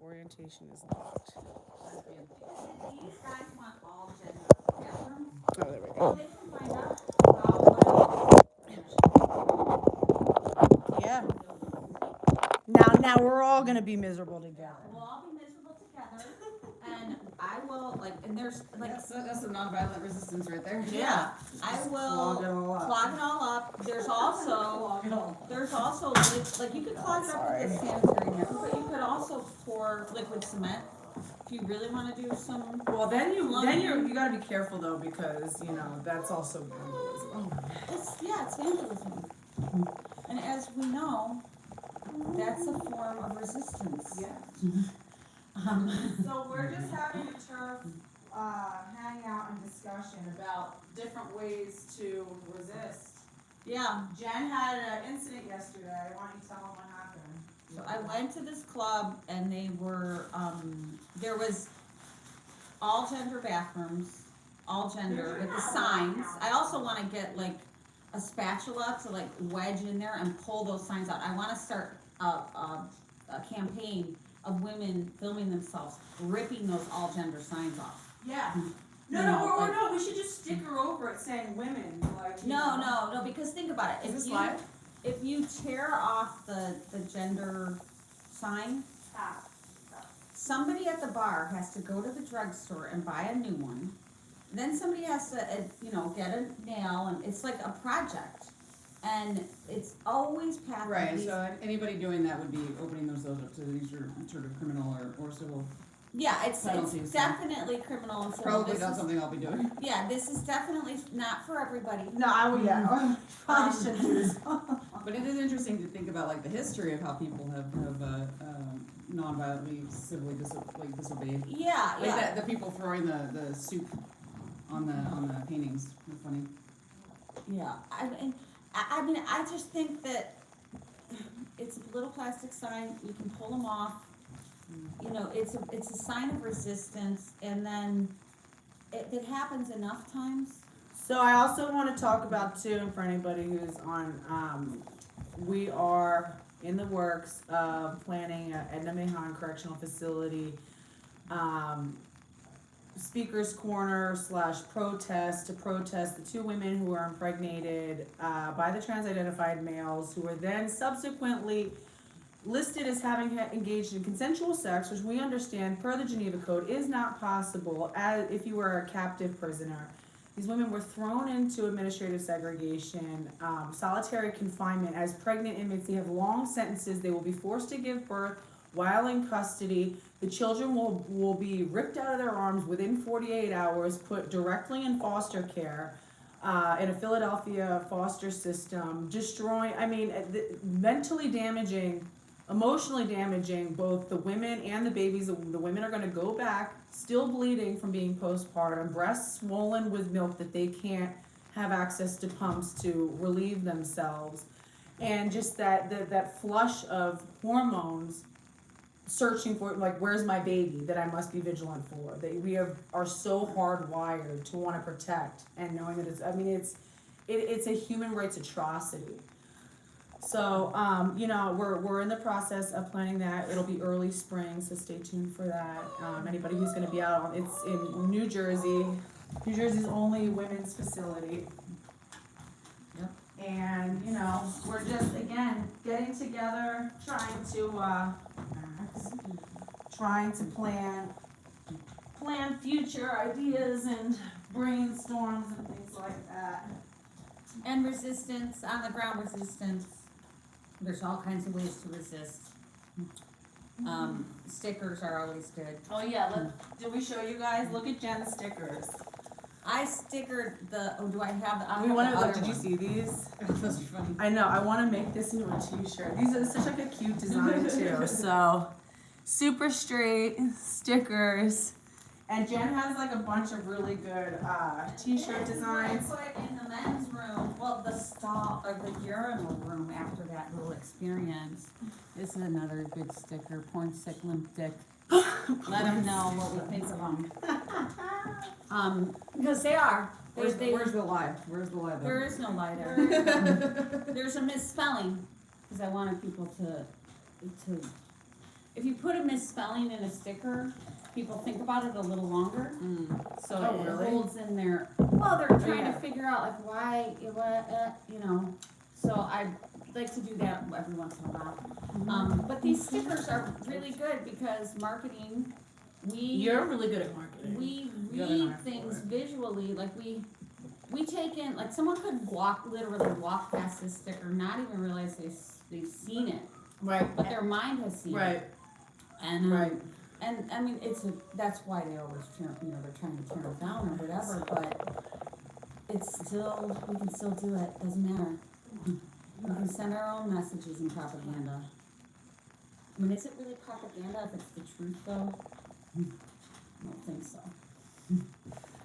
orientation is locked. These guys want all gender bathrooms. Oh, there we So go. they can find out about what Yeah. Now we're all gonna be miserable together. we'll all be miserable together, and I will and there's That's some nonviolent resistance right there. yeah, I will clog it all up. There's also you could clog it up with a sanitary napkin, but you could also pour liquid cement if you really want to do some. Well, then you gotta be careful though, because that's also vandalism. It's vandalism, and as we know, that's a form of resistance. Yeah. So we're just having a turf hangout and discussion about different ways to resist. Yeah. Jen had an incident yesterday. Why don't you tell them what happened? So I went to this club and they were, there was all gender bathrooms, all gender with the signs. I also wanna get a spatula to wedge in there and pull those signs out. I wanna start a campaign of women filming themselves ripping those all gender signs off. Yeah. You know, No, we should just sticker over it saying women, No, because think about it. Is this live? If you tear off the gender sign, somebody at the bar has to go to the drugstore and buy a new one. Then somebody has to, get a nail, and it's like a project. And it's always packed. Right, so anybody doing that would be opening themselves up to these are sort of criminal or civil. Yeah, it's penalties, definitely criminal and civil. Probably not something I'll be doing. Yeah, this is definitely not for everybody. No, probably shouldn't do this. But it is interesting to think about the history of how people have non-violently civilly disobeyed. Yeah, The people throwing the soup on the paintings. They're funny. Yeah, I mean, I just think that it's a little plastic sign. You can pull them off. It's a sign of resistance, and then it happens enough times. So I also want to talk about too, and for anybody who's on, we are in the works of planning at Edna Mahon Correctional Facility, speakers corner / protest to protest the 2 women who were impregnated by the trans-identified males, who were then subsequently listed as having engaged in consensual sex, which we understand per the Geneva Code is not possible as if you were a captive prisoner. These women were thrown into administrative segregation, solitary confinement. As pregnant inmates, they have long sentences. They will be forced to give birth while in custody. The children will be ripped out of their arms within 48 hours, put directly in foster care, in a Philadelphia foster system, destroying, mentally damaging, emotionally damaging both the women and the babies. The women are going to go back still bleeding from being postpartum, breasts swollen with milk that they can't have access to pumps to relieve themselves, and just that flush of hormones searching for where's my baby that I must be vigilant for, that we are so hardwired to want to protect, and knowing that it's a human rights atrocity. So, we're in the process of planning that. It'll be early spring, so stay tuned for that. Anybody who's going to be out it's in New Jersey. New Jersey's only women's facility. Yep. And, we're just, again, getting together, trying to plan future ideas and brainstorms and things like that. And resistance, on the ground resistance. There's all kinds of ways to resist. Stickers are always good. Oh yeah, did we show you guys? Look at Jen's stickers. I stickered do I have Did you see these? Those are funny. I know, I want to make this into a t-shirt. These are such a cute design too. So, super straight stickers. And Jen has a bunch of really good t-shirt designs. I put in the men's room, the stall or the urinal room after that little experience. This is another good sticker, porn sick limp dick. Let them know what we think of them. Because they are. Where's the lie? Where's the lie though? There is no lie there. There's a misspelling, because I wanted people to if you put a misspelling in a sticker, people think about it a little longer. So Oh, it really? holds in there. Well, they're trying yeah. to figure out like why, what, you know. So I like to do that every once in a while. But these stickers are really good because marketing, You're really good at marketing. we You have an eye read for things it. visually, like we take in, like someone could literally walk past this sticker, not even realize they've seen it, Right. but their mind has seen it. Right. And, Right. and I mean, that's why they always tear, you know, they're trying to tear it down or whatever, but it's still, we can still do it, doesn't matter. We can send our own messages and propaganda. I mean, is it really propaganda if it's the truth though? I don't think so.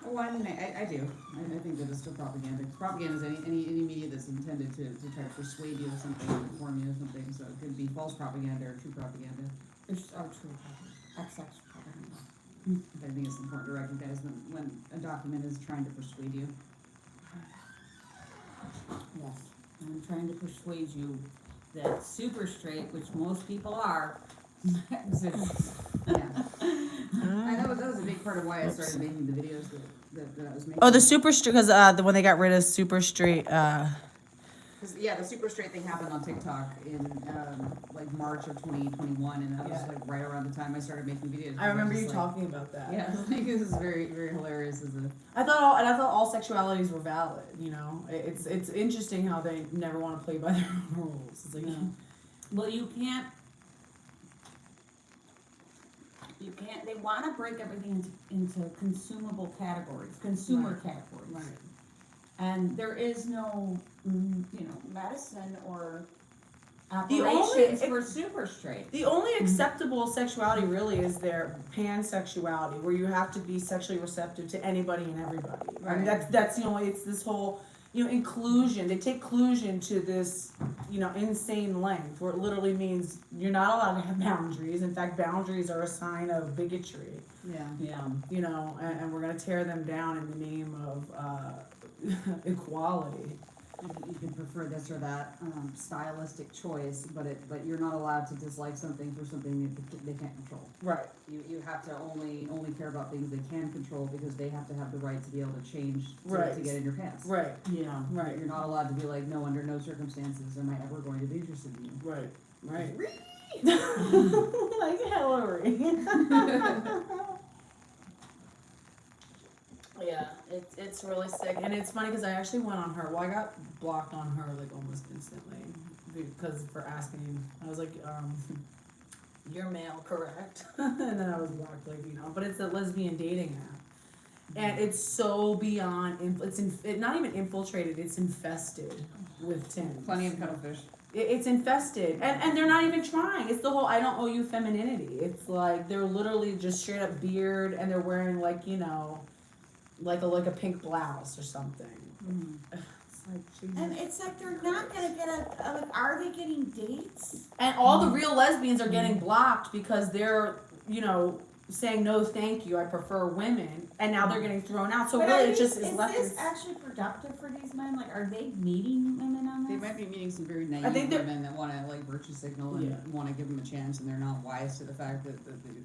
Well, I mean, I do. I think that it's still propaganda. Propaganda is any media that's intended to try to persuade you of something, or inform you of something. So it could be false propaganda or true propaganda. It's our true propaganda, XX propaganda. I think it's important to recognize when a document is trying to persuade you. Yes, I'm trying to persuade you that super straight, which most people are, exists. Yeah. And that was a big part of why I started making the videos that I was making. Oh, the super straight, because when they got rid of super straight, The super straight thing happened on TikTok in like March of 2021, and that was Yeah. like right around the time I started making videos. I remember was you like, talking about that. Yeah, I think this is very, very hilarious as a. I thought all sexualities were valid. You know, it's interesting how they never want to play by their own rules. It's like, No. Well, you can't, they wanna break everything into consumable categories, consumer Right. categories. right. And there is no, medicine or The only- operations for super straight. The only acceptable sexuality really is their pansexuality, where you have to be sexually receptive to anybody and everybody. I mean, Right. that's it's this whole inclusion. They take inclusion to this insane length, where it literally means you're not allowed to have boundaries. In fact, boundaries are a sign of bigotry. Yeah. Yeah. And we're gonna tear them down in the name of equality. You can prefer this or that stylistic choice, but you're not allowed to dislike something for something that they can't control. Right. You have to only care about things they can control because they have to have the right to be able to change Right. to get in your pants. Right. Yeah. Right. You're not allowed to be like, no, under no circumstances am I ever going to be interested in you. Right. Right. Like Hillary. Yeah, it's really sick, and it's funny because I actually went on her. Well, I got blocked on her like almost instantly because for asking. I was like, "You're male, correct?" And then I was blocked, like But it's a lesbian dating app, and it's so beyond. It's not even infiltrated. It's infested with Tims. Plenty of cuttlefish. It's infested, and they're not even trying. It's the whole "I don't owe you" femininity. It's like they're literally just straight up beard, and they're wearing like like a pink blouse or something. It's like, Jesus. And it's like they're not gonna get are they getting dates? And all the real lesbians are getting blocked because they're saying no, thank you, I prefer women, and now they're getting thrown out. So But really, are it just these- is left. Is this actually productive for these men? Like, are they meeting women on They this? might be meeting some very naive I think they're- women that want to like virtue signal and Yeah. want to give them a chance, and they're not wise to the fact that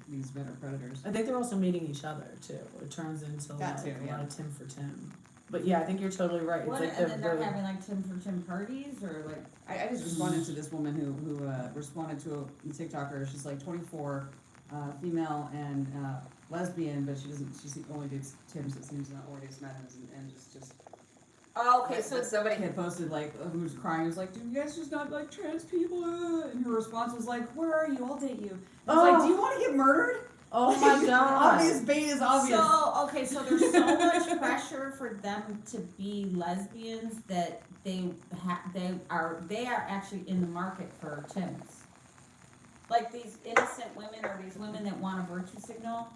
these men are predators. I think they're also meeting each other too. It turns into That like too, a lot yeah. of Tim for Tim. But yeah, I think you're totally right. It's What, like and then they're the- having like Tim for Tim parties or like, I just responded to this woman who responded to a TikToker. She's like 24, female and lesbian, but she only dates Tims. It seems not only dates men and just. oh, okay, But so somebody had posted like who was crying. Was like, "Do you guys just not like trans people?" And her response was like, "Where are you? I'll date you." I was like, "Do you want to get murdered?" oh my god. Obvious bait is obvious. So there's so much pressure for them to be lesbians that they are actually in the market for Tims. Like these innocent women or these women that want a virtue signal,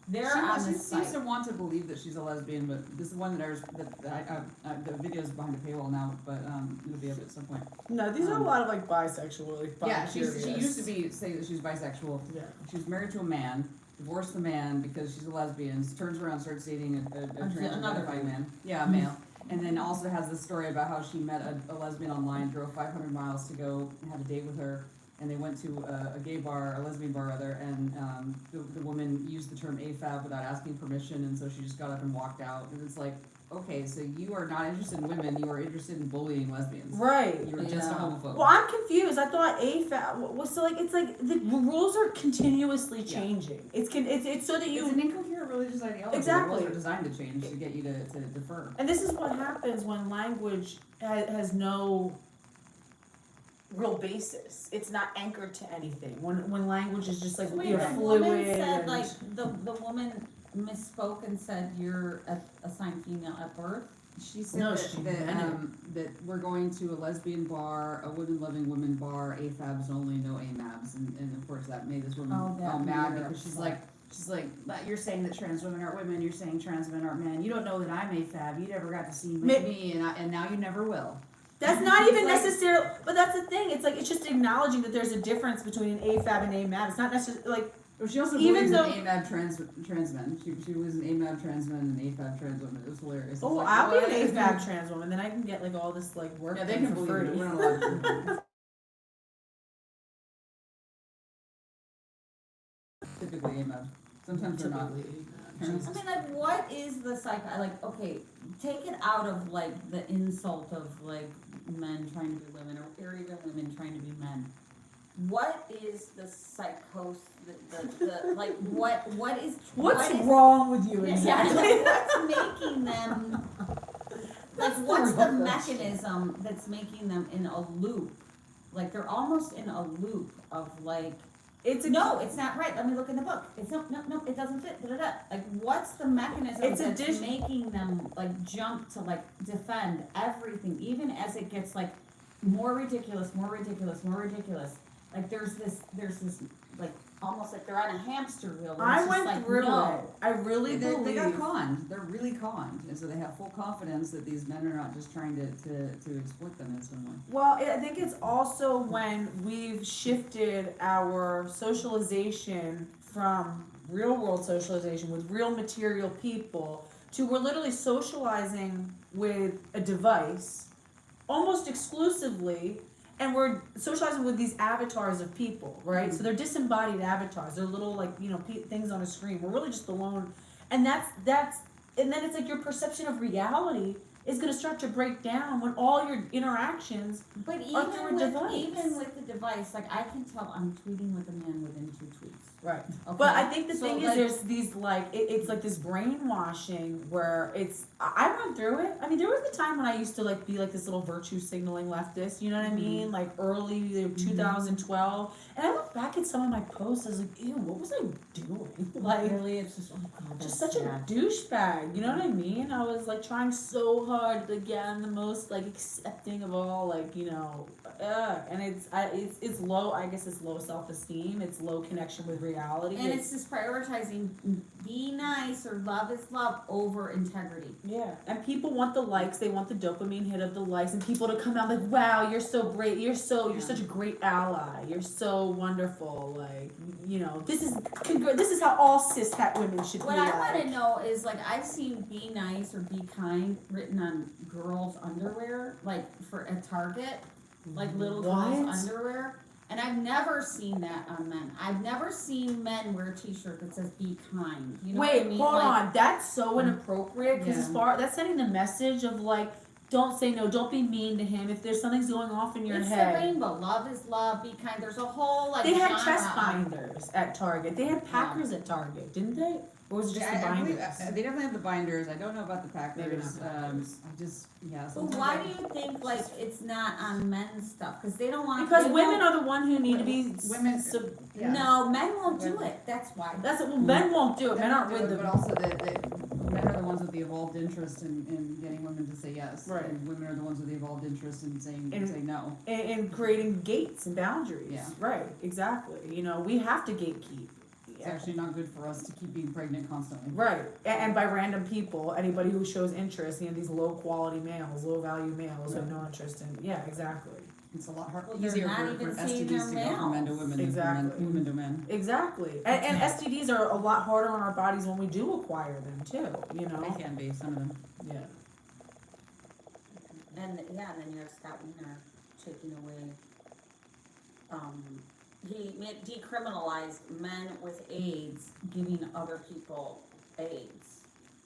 they're on She this seems site. to want to believe that she's a lesbian, but this is one that the video's behind the paywall now, but it'll be up at some point. No, these are a lot of like bisexual, like Yeah, she bi-curious. used to be saying that she was bisexual. Yeah. She was married to a man, divorced the man because she's a lesbian, turns around, starts dating a trans Another identified man. man. Yeah, a male. And then also has this story about how she met a lesbian online, drove 500 miles to go have a date with her, and they went to a gay bar, a lesbian bar rather, and the woman used the term AFAB without asking permission, and so she just got up and walked out. And it's like, okay, so you are not interested in women, you are interested in bullying lesbians. Right. You're just a homophobe. Well, I'm confused. I thought AFAB was so like it's like the rules are continuously changing. It's so that It's you an incoherent religious ideology. Exactly. The rules are designed to change to get you to defer. and this is what happens when language has no real basis. It's not anchored to anything. When language is just like Wait, you're the fluid. woman said, and- like, the woman misspoke and said you're assigned female at birth? She said No, that, she that, meant that we're going to a lesbian bar, a women-loving women bar, AFABs only, no AMABs, and of course that made this woman Oh, that all mad made her because she's upset. like, but you're saying that trans women aren't women, you're saying trans men aren't men, you don't know that I'm AFAB, you never got to see me, and now you never will. That's not even Like- necessarily, but that's the thing. It's like it's just acknowledging that there's a difference between an AFAB and AMAB. It's not necessarily like Well, she also Even believes though- in AMAB trans men. She believes in AMAB trans men and AFAB trans women. It was hilarious. It's oh, like, I'll what? be an AFAB trans woman, then I can get like all this like work Yeah, they done can for believe it. free. We're not allowed to. Typically AMAB. Sometimes we're not. Typically, I mean, like, what is the like, okay, take it out of, like, the insult of, like, men trying to be women, or even women trying to be men. What is the psychosis, like, what is, What's what is, wrong with you yeah, exactly? like, what's making them, like, That's the what's real the question. mechanism that's making them in a loop? Like, they're almost in a loop of, like, It's a no, it's not right. Let me look in the book. It's no, it doesn't fit. Da, da, da. Like, what's the mechanism It's a that's dish- making them like jump to like defend everything, even as it gets like more ridiculous, more ridiculous, more ridiculous. Like there's this like almost like they're on a hamster wheel. Where I it's just went like, through no. it. I really They believe. got conned. They're really conned, and so they have full confidence that these men are not just trying to exploit them in some way. Well, I think it's also when we've shifted our socialization from real world socialization with real material people to we're literally socializing with a device almost exclusively, and we're socializing with these avatars of people, right? So they're disembodied avatars. They're little like things on a screen. We're really just alone, and that's and then it's like your perception of reality is going to start to break down when all your interactions. But Or through a device. even with the device, like I can tell I'm tweeting with a man within 2 tweets. Right. Okay? But I think the So, thing is, like, there's these like it's like this brainwashing where it's. I went through it. I mean, there was a time when I used to like be like this little virtue signaling leftist. You know what I mean? Like early 2012, and I look back at some of my posts. I was like, ew, what was I doing? Like. really, it's just oh god, Just that's such sad. a douchebag, you know what I mean? I was like trying so hard to get on the most like accepting of all like and it's low. I guess it's low self-esteem. It's low connection with reality. And it's just prioritizing be nice or love is love over integrity. yeah, and people want the likes. They want the dopamine hit of the likes, and people to come out like, wow, you're so great. You're such a great ally. You're so wonderful. Like this is how all cis het women should What be. I like. want to know is like I've seen be nice or be kind written on girls' underwear, like for at Target, like little What? girls' underwear. And I've never seen that on men. I've never seen men wear a T-shirt that says "Be kind." You know Wait, what I mean? hold Like, on. That's so inappropriate because Yeah. that's sending the message of like, don't say no, don't be mean to him. If there's something's going off in your It's the head, rainbow. Love is love. Be kind. There's a whole like. they had genre chest of- binders at Target. They had Packers at Target, didn't they? Or was it just the I believe, binders? they definitely have the binders. I don't know about the Maybe not Packers. the Packers. I just But sometimes why I- do you think like it's not on men's stuff? Because they don't want. Because they women won't- are the one who need to be Women- sub- yeah. No, men won't do it. That's why. That's it. Well, men won't do it. Men aren't with But them. also the men are the ones with the evolved interest in getting women to say yes. Right. And women are the ones with the evolved interest in saying no. And creating gates and boundaries. Yeah. Right. Exactly. We have to gatekeep. It's actually not good for us to keep being pregnant constantly. Right, and by random people, anybody who shows interest, these low quality males, low value males who have no interest in, yeah, exactly. It's a lot Well, they're easier not for even seeing STDs to their go from men to males. women than Exactly. from women to men. Exactly, and STDs are a lot harder on our bodies when we do acquire them too, They can be, some of them. Yeah. And then you have Scott Wiener taking away decriminalized men with AIDS giving other people AIDS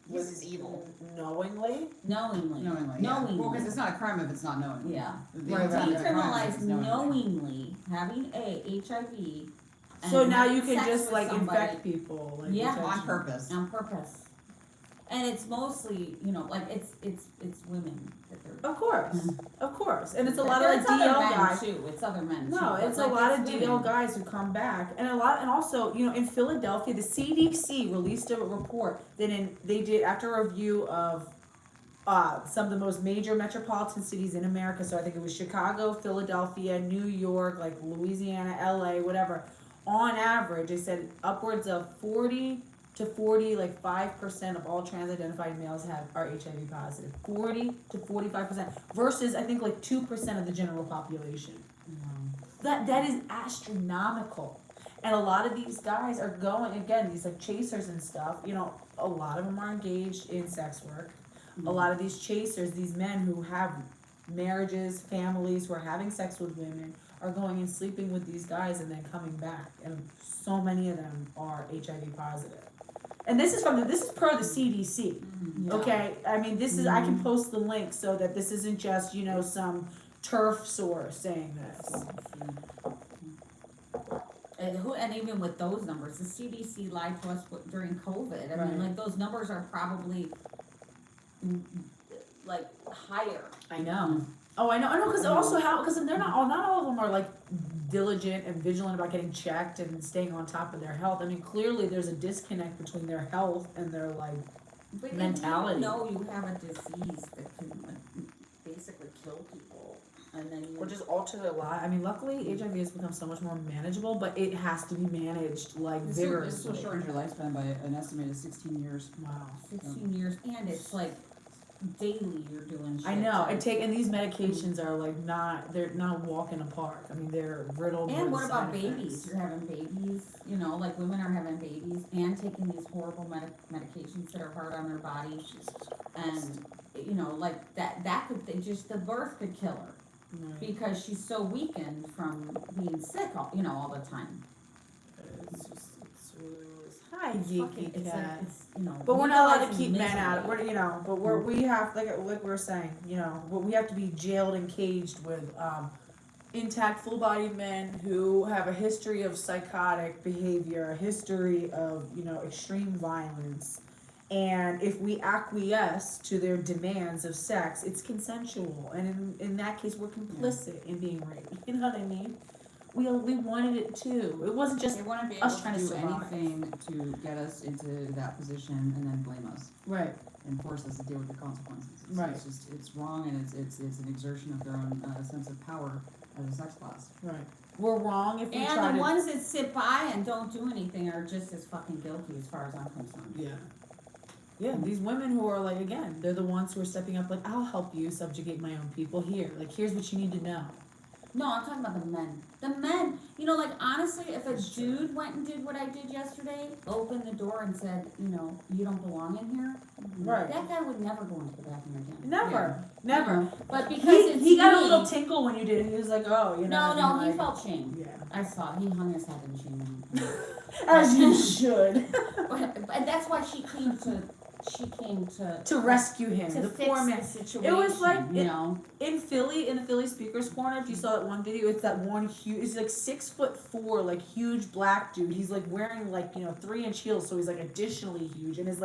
This is evil. Knowingly? knowingly. Knowingly, yeah. Knowingly. Well, because it's not a crime if it's not knowing. Yeah. The Right, only time right, it's a crime is if Decriminalize it's knowingly. knowingly having HIV. And So now having you can sex just with like somebody infect people, like Yeah. On potentially. purpose. on purpose. And it's mostly, like it's women that they're. Of course, of course, and it's a lot But of it's like other DL men guys. too. It's other men too. No, but, it's like, a lot of it's DL women. guys who come back, and also, in Philadelphia, the CDC released a report that they did after a review of some of the most major metropolitan cities in America. So I think it was Chicago, Philadelphia, New York, like Louisiana, LA, whatever. On average, they said upwards of 5% of all trans-identified males are HIV positive. 40 to 45% versus I think like 2% of the general population. That is astronomical. And a lot of these guys are going, again, these like chasers and stuff, a lot of them are engaged in sex work. A lot of these chasers, these men who have marriages, families, who are having sex with women, are going and sleeping with these guys and then coming back. And so many of them are HIV positive. And this is per the CDC. Yeah. Okay? I mean, I can post the link so that this isn't just, some TERF source saying this. And even with those numbers, the CDC lied to us during COVID. I mean, Right. like those numbers are probably like higher. I know. Oh, I know, because they're not all of them are like diligent and vigilant about getting checked and staying on top of their health. I mean, clearly there's a disconnect between their health and their But mentality. you know you have a disease that can basically kill people, and then you or just alter their life. I mean, luckily HIV has become so much more manageable, but it has to be managed This vigorously. will shorten your lifespan by an estimated 16 years. Wow. 16 years, and it's like daily you're doing shit. I know, to- and these medications are they're not a walk in a park. I mean, they're riddled with And what about side babies? effects. You're having babies, like women are having babies and taking these horrible medications that are hard on their body. And, like that could, the birth could kill her Right. because she's so weakened from being sick all the time. It's really, hi, It's geeky fucking- it's like, cat. it's, But we're not allowed to legalizing keep men out. misery. We have like we were saying, but we have to be jailed and caged with intact, full-bodied men who have a history of psychotic behavior, a history of extreme violence, and if we acquiesce to their demands of sex, it's consensual, and in that case, we're complicit in being raped. You know what I mean? We wanted it too. It wasn't just They want to be us able trying to to do survive. anything to get us into that position and then blame us right. and force us to deal with the consequences. Right. It's wrong, and it's an exertion of their own sense of power as a sex class. Right. We're wrong if we try And the to. ones that sit by and don't do anything are just as fucking guilty as far as I'm concerned. Yeah. Yeah, these women who are again, they're the ones who are stepping up I'll help you subjugate my own people here. Here's what you need to know. No, I'm talking about the men. The men, honestly, if a dude went and did what I did yesterday, opened the door and said, you don't belong in here, Right. that guy would never go into the bathroom again. Never. But because He got a me- little tinkle when you did it. He was like, oh, No, he like- felt shame. Yeah. I saw, he hung his head in shame. As you should. And that's why she came to To rescue him. to The fix poor the man. situation. It was like you know. In Philly, in the Philly Speakers Corner, if you saw that one video, it's that one huge, it's 6'4", huge black dude. He's wearing 3-inch heels, so he's additionally huge, and his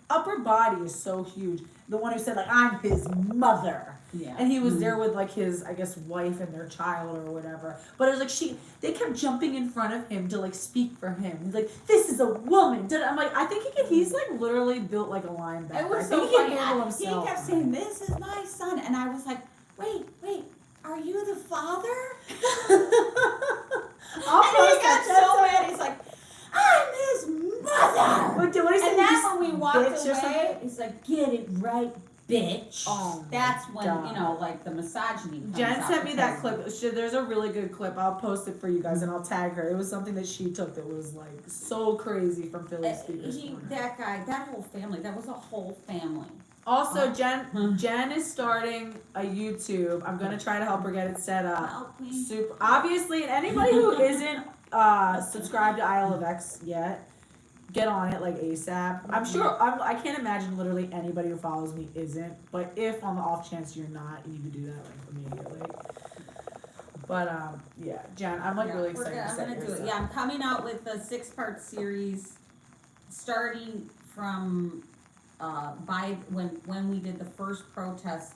upper body is so huge. The one who said I'm his mother, Yeah. and he was there with his wife and their child or whatever. But it was they kept jumping in front of him to speak for him. He's this is a woman. I'm I think he's literally built like a linebacker. It was I so think he funny. can handle himself. He kept saying, "This is my son," and I was like, "Wait, are you the father?" I'll And he post got that. so mad. He's like, "I'm his mother." What did he say? And then Just when we walked bitch or away, something? he's like, "Get it right, bitch." Oh my That's when God. the misogyny comes Jen out sent me that because- clip. There's a really good clip. I'll post it for you guys and I'll tag her. It was something that she took that was so crazy from Philly Speakers Corner. That guy, that whole family, that was a whole family. Also, Jen is starting a YouTube. I'm gonna try to help her get it set up. Help me. Super. Obviously, and anybody who isn't subscribed to Isle of X yet, get on it like ASAP. I'm sure. I can't imagine literally anybody who follows me isn't. But if on the off chance you're not, you need to do that like immediately. But yeah, Jen, I'm like Yeah, really we're excited. gonna- To I'm set gonna do yours it. up. Yeah, I'm coming out with a 6-part series, starting from when we did the first protest.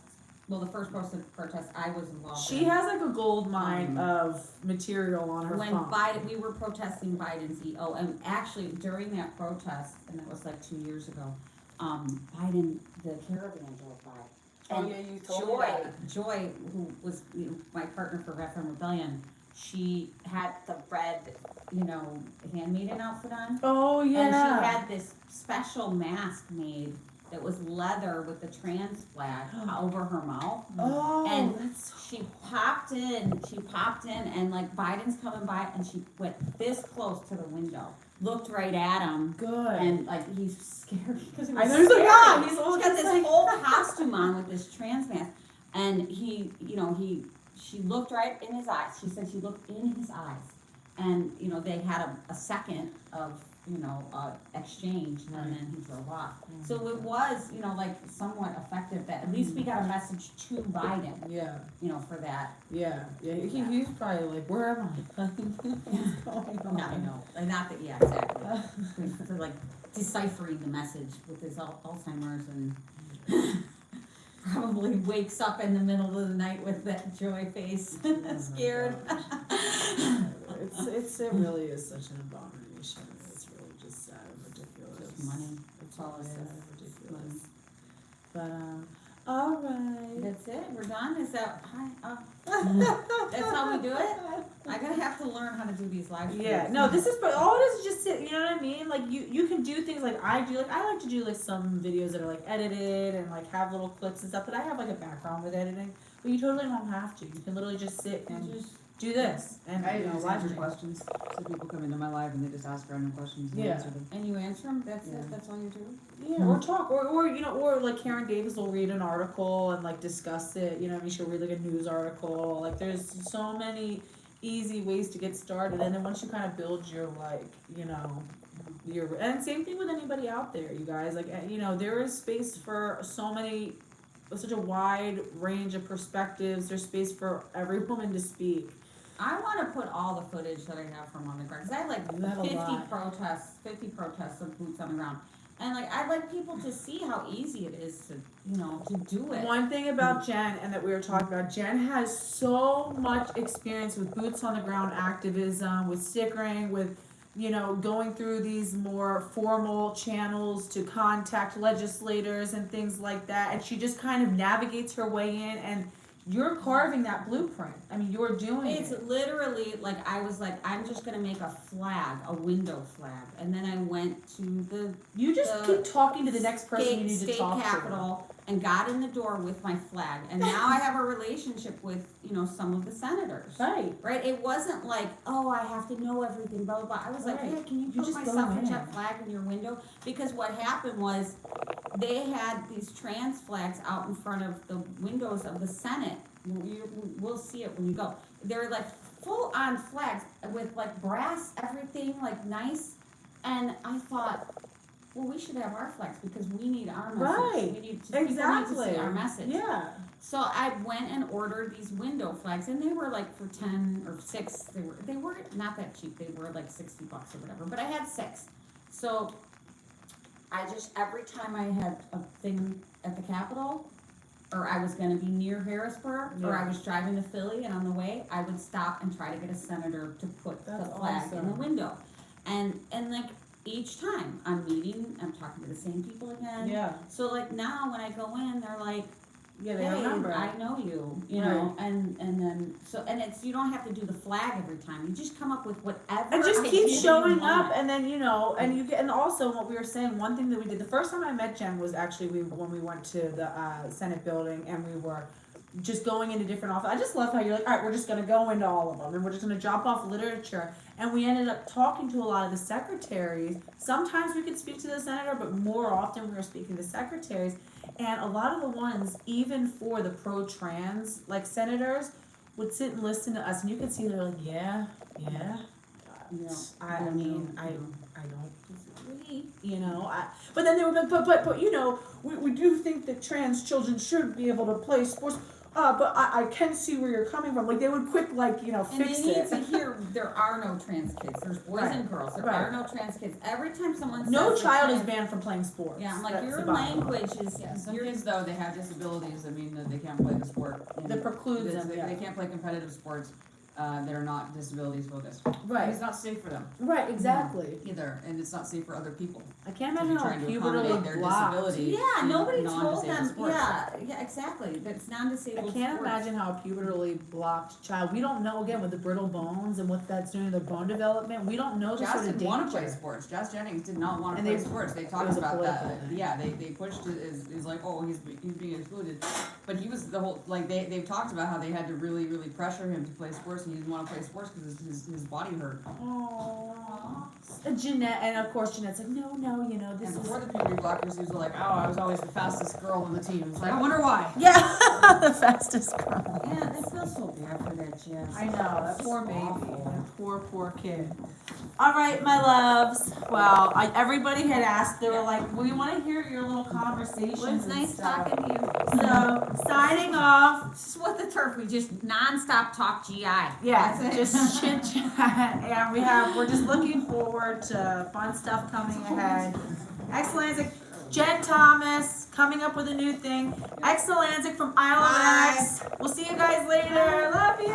Well, the first protest I was involved in. She has like a gold mine of material on her When phone. we were protesting Biden's EO, and actually during that protest, and that was like 2 years ago, Biden, the caravan drove by. Oh, And yeah, you told me that. Joy, who was my partner for Red From Rebellion, she had the red, handmaiden outfit on. Oh yeah. And she had this special mask made that was leather with the trans flag over her mouth. Oh, And that's she popped in, and like Biden's coming by, and she went this close to the window, looked right at him, good. and like he's scared because he was I know he's like, scared. ah, he's all She's got this like, whole costume on with this trans mask, and she looked right in his eyes. She said she looked in his eyes, and they had a second of exchange, and then he drove off. So it was like somewhat effective. That at least we got a message to Biden, Yeah, for that. yeah. He's probably like, where am I? What's going on? I know, and not that, yeah, exactly. For like deciphering the message with his Alzheimer's, and probably wakes up in the middle of the night with that joy face, scared. It really is such an abomination. It's really just sad and ridiculous. Just money. It's all it sad is. and ridiculous. But all right. That's it, we're done, is that, that's how we do it? I'm gonna have to learn how to do these live streams. Yeah, no, this is, but all it is just sit, you know what I mean? Like you can do things like I do. Like I like to do like some videos that are like edited and like have little clips and stuff. But I have like a background with editing. But you totally don't have to. You can literally just sit and Just do this and I live just answer stream. questions, so people come into my live and they just ask random questions and I Yeah. answer them. And you answer them, that's Yeah. it, that's all you do? Yeah, or talk, or or like Karen Davis will read an article and like discuss it. You know what I mean? She'll read like a news article. Like there's so many easy ways to get started, and then once you kind of build your like your, and same thing with anybody out there, you guys. Like there is space for such a wide range of perspectives. There's space for every woman to speak. I wanna put all the footage that I have from on the ground, cause I have like You have a 50 lot. protests of boots on the ground. And like, I'd like people to see how easy it is to do it. One thing about Jen, and that we were talking about, Jen has so much experience with boots on the ground activism, with stickering, with going through these more formal channels to contact legislators and things like that. And she just kind of navigates her way in, and you're carving that blueprint. I mean, you're doing It's it. literally like, I was like, I'm just gonna make a flag, a window flag, and then I went to the You just the keep talking to the next person you need to state talk capitol and got in the door with my flag, and now I have a relationship with some of the senators. to. Right. Right, it wasn't like, oh, I have to know everything, blah, blah, blah. I was like, Right. hey, can you You put just my go suffragette in. flag in your window? Because what happened was, they had these trans flags out in front of the windows of the Senate. We'll see it when you go. They're like full-on flags with like brass, everything, like nice. And I thought, well, we should have our flags because we need our message. Right. People need to see our message. Yeah. So I went and ordered these window flags, and they were like for 10 or 6. They were not that cheap. They were like $60 or whatever. But I had 6. So I just, every time I had a thing at the Capitol, or I was gonna be near Harrisburg, or I was driving to Philly, and on the way, I would stop and try to get a senator to put That's the flag in the awesome. window. And like each time I'm meeting, I'm talking to the same people again. Yeah. So like now when I go in, they're like, Yeah, they hey, remember. I know you know, and then, so, and it's, you don't have to do the flag every time, you just come up with whatever. And just I keep give showing you up, want. and then and you get, and also what we were saying, one thing that we did the first time I met Jen was actually when we went to the Senate building, and we were just going into different offices. I just love how you're like, all right, we're just gonna go into all of them, and we're just gonna drop off literature, and we ended up talking to a lot of the secretaries. Sometimes we could speak to the senator, but more often we were speaking to secretaries. And a lot of the ones, even for the pro-trans, like senators, would sit and listen to us, and you could see they're like, yeah, Yeah. I mean, I Yeah. don't disagree, you know, but then they were like, but, you know, we do think that trans children should be able to play sports, but I can see where you're coming from, like, they would quick, like, you know, And they fix need it. to hear there are no trans kids. There's boys Right. and girls. There Right. are no trans kids. Every time someone says No the child is trans- banned from playing sports. Yeah, I'm like, That's your the bottom line. language is Some your kids though, they have disabilities, that mean that they can't play the sport. And That precludes it's- them, they yeah. can't play competitive sports, that are not disabilities focused. Right. It's not safe for them Right, exactly. either, and it's not safe for other people. I can't To be imagine how trying to pubertally accommodate their blocked. disability. Yeah, in nobody told non-disabled them. sports. Yeah, exactly. That's I non-disabled. can't sports. imagine how a pubertally blocked child, we don't know, again, with the brittle bones and what that's doing to their bone development, we don't know the Jazz sort of didn't want to play danger. sports. Jazz Jennings did not want to And play they- sports. They it talked was a about that. political thing. Yeah, they pushed it as like, oh, he's being excluded. But he was the whole, like, they've talked about how they had to really pressure him to play sports, and he didn't want to play sports because his body hurt. And Jeanette, and of course Jeanette's like, no, you know, this And is. before the puberty blockers, he was like, oh, I was always the fastest girl on the team. It's like, I wonder why. Yeah, the fastest girl. Yeah, I feel so bad for that Jazz. I know, that poor baby, Awful. that poor kid. All right, my loves. Well, everybody had asked. They were like, "We want to hear your little conversations." Well, it's and nice stuff. talking to you. So, signing off. This is what the turf. We just non-stop talk GI. Yeah, That's it. just chit chat, and we're just looking forward to fun stuff coming ahead. Exulansic, J.Thomas coming up with a new thing. Exulansic from Isle of X. We'll see you guys later. Love you.